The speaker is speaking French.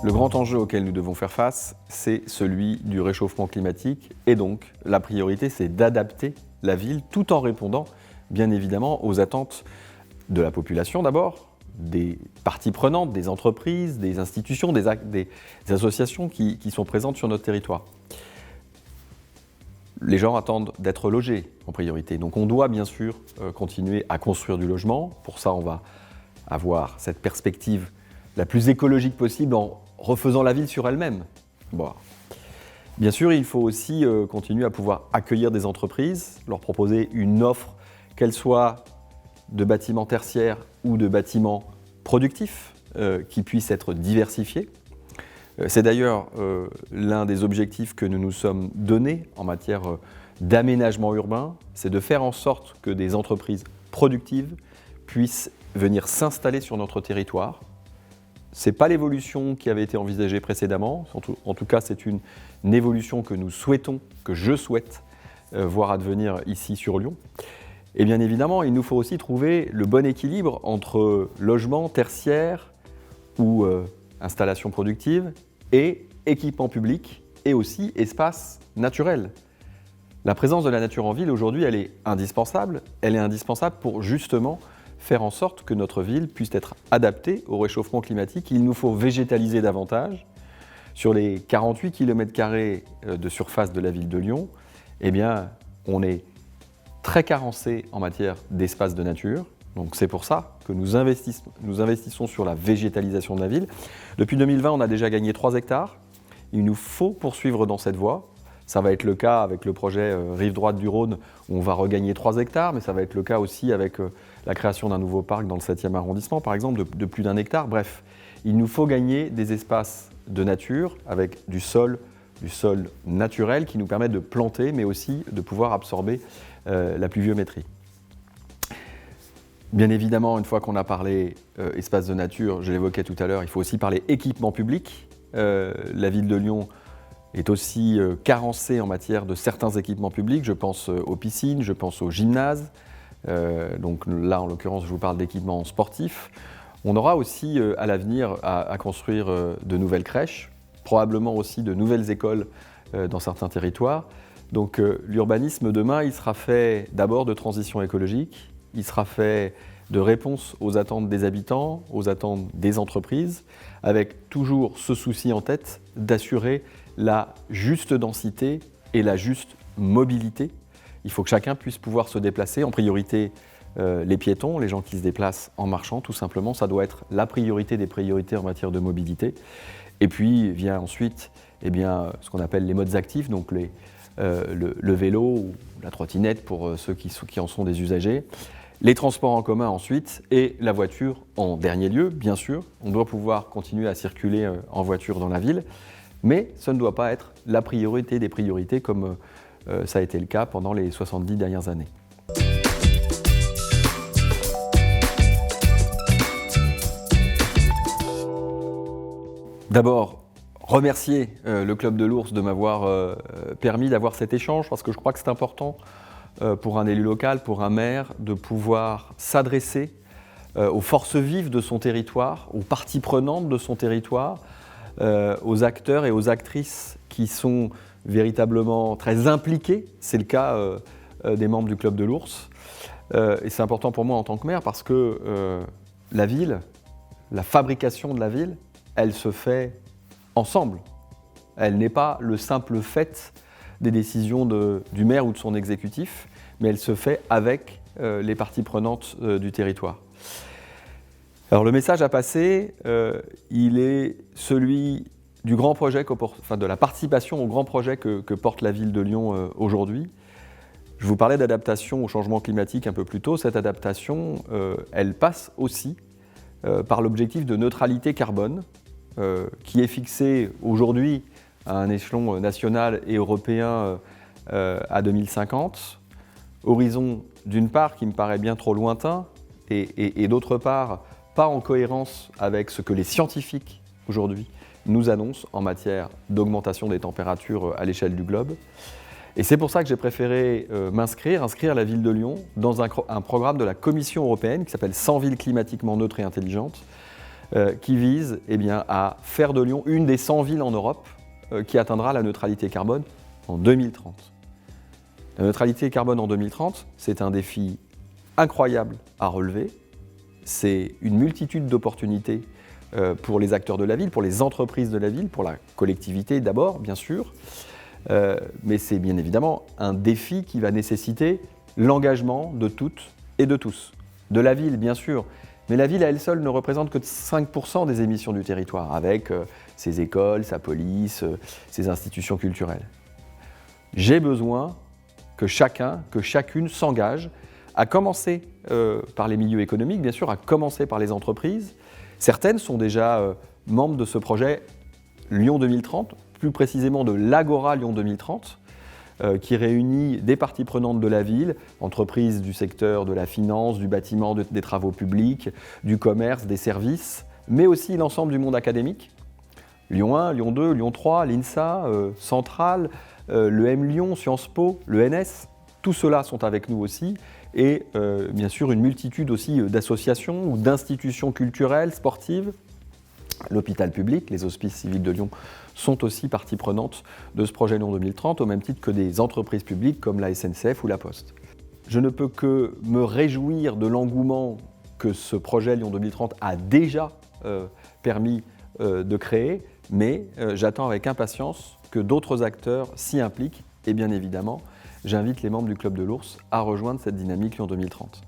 Le grand enjeu auquel nous devons faire face, c'est celui du réchauffement climatique. Et donc, la priorité, c'est d'adapter la ville tout en répondant, bien évidemment, aux attentes de la population d'abord, des parties prenantes, des entreprises, des institutions, des associations qui sont présentes sur notre territoire. Les gens attendent d'être logés en priorité. Donc on doit bien sûr continuer à construire du logement. Pour ça, on va avoir cette perspective la plus écologique possible en refaisant la ville sur elle-même. Bon. Bien sûr, il faut aussi continuer à pouvoir accueillir des entreprises, leur proposer une offre, qu'elle soit de bâtiments tertiaires ou de bâtiments productifs, qui puissent être diversifiés. C'est d'ailleurs l'un des objectifs que nous nous sommes donnés en matière d'aménagement urbain, c'est de faire en sorte que des entreprises productives puissent venir s'installer sur notre territoire. Ce n'est pas l'évolution qui avait été envisagée précédemment, en tout cas c'est une évolution que nous souhaitons, que je souhaite voir advenir ici sur Lyon. Et bien évidemment, il nous faut aussi trouver le bon équilibre entre logement tertiaire ou installation productive et équipement public et aussi espace naturel. La présence de la nature en ville aujourd'hui, elle est indispensable. Elle est indispensable pour justement faire en sorte que notre ville puisse être adaptée au réchauffement climatique. Il nous faut végétaliser davantage. Sur les 48 km² de surface de la ville de Lyon, eh bien, on est très carencé en matière d'espace de nature. Donc c'est pour ça que nous investissons sur la végétalisation de la ville. Depuis 2020, on a déjà gagné 3 hectares. Il nous faut poursuivre dans cette voie. Ça va être le cas avec le projet Rive droite du Rhône, où on va regagner 3 hectares, mais ça va être le cas aussi avec la création d'un nouveau parc dans le 7e arrondissement, par exemple, de plus d'1 hectare. Bref, il nous faut gagner des espaces de nature avec du sol naturel qui nous permet de planter, mais aussi de pouvoir absorber la pluviométrie. Bien évidemment, une fois qu'on a parlé espace de nature, je l'évoquais tout à l'heure, il faut aussi parler équipement public. La ville de Lyon est aussi carencée en matière de certains équipements publics. Je pense aux piscines, je pense aux gymnases. Donc là, en l'occurrence, je vous parle d'équipements sportifs. On aura aussi à l'avenir à construire de nouvelles crèches, probablement aussi de nouvelles écoles dans certains territoires. Donc l'urbanisme demain, il sera fait d'abord de transition écologique, il sera fait de réponse aux attentes des habitants, aux attentes des entreprises, avec toujours ce souci en tête d'assurer la juste densité et la juste mobilité. Il faut que chacun puisse pouvoir se déplacer, en priorité les piétons, les gens qui se déplacent en marchant, tout simplement. Ça doit être la priorité des priorités en matière de mobilité. Et puis vient ensuite ce qu'on appelle les modes actifs, donc le vélo ou la trottinette pour ceux qui en sont des usagers, les transports en commun ensuite et la voiture en dernier lieu, bien sûr. On doit pouvoir continuer à circuler en voiture dans la ville, mais ce ne doit pas être la priorité des priorités comme ça a été le cas pendant les 70 dernières années. D'abord, remercier le Club de l'Ours de m'avoir permis d'avoir cet échange, parce que je crois que c'est important pour un élu local, pour un maire, de pouvoir s'adresser aux forces vives de son territoire, aux parties prenantes de son territoire, aux acteurs et aux actrices qui sont véritablement très impliqués. C'est le cas des membres du Club de l'Ours. Et c'est important pour moi en tant que maire parce que la ville, la fabrication de la ville, elle se fait ensemble. Elle n'est pas le simple fait des décisions du maire ou de son exécutif, mais elle se fait avec les parties prenantes du territoire. Alors le message à passer, il est celui du grand projet, de la participation au grand projet que porte la ville de Lyon aujourd'hui. Je vous parlais d'adaptation au changement climatique un peu plus tôt. Cette adaptation, elle passe aussi par l'objectif de neutralité carbone, qui est fixé aujourd'hui à un échelon national et européen à 2050. Horizon d'une part qui me paraît bien trop lointain et d'autre part pas en cohérence avec ce que les scientifiques aujourd'hui nous annoncent en matière d'augmentation des températures à l'échelle du globe. Et c'est pour ça que j'ai préféré inscrire la ville de Lyon dans un programme de la Commission européenne qui s'appelle 100 villes climatiquement neutres et intelligentes, qui vise à faire de Lyon une des 100 villes en Europe qui atteindra la neutralité carbone en 2030. La neutralité carbone en 2030, c'est un défi incroyable à relever. C'est une multitude d'opportunités pour les acteurs de la ville, pour les entreprises de la ville, pour la collectivité d'abord, bien sûr. Mais c'est bien évidemment un défi qui va nécessiter l'engagement de toutes et de tous. De la ville, bien sûr, mais la ville à elle seule ne représente que 5% des émissions du territoire, avec ses écoles, sa police, ses institutions culturelles. J'ai besoin que chacun, que chacune s'engage, à commencer par les milieux économiques, bien sûr, à commencer par les entreprises. Certaines sont déjà membres de ce projet Lyon 2030, plus précisément de l'Agora Lyon 2030, qui réunit des parties prenantes de la ville, entreprises du secteur de la finance, du bâtiment, des travaux publics, du commerce, des services, mais aussi l'ensemble du monde académique. Lyon 1, Lyon 2, Lyon 3, l'INSA, Centrale, le M Lyon, Sciences Po, le NS, tout cela sont avec nous aussi, et bien sûr une multitude aussi d'associations ou d'institutions culturelles, sportives. L'hôpital public, les hospices civils de Lyon sont aussi partie prenante de ce projet Lyon 2030, au même titre que des entreprises publiques comme la SNCF ou la Poste. Je ne peux que me réjouir de l'engouement que ce projet Lyon 2030 a déjà permis de créer, mais j'attends avec impatience que d'autres acteurs s'y impliquent et bien évidemment, j'invite les membres du Club de l'Ours à rejoindre cette dynamique Lyon 2030.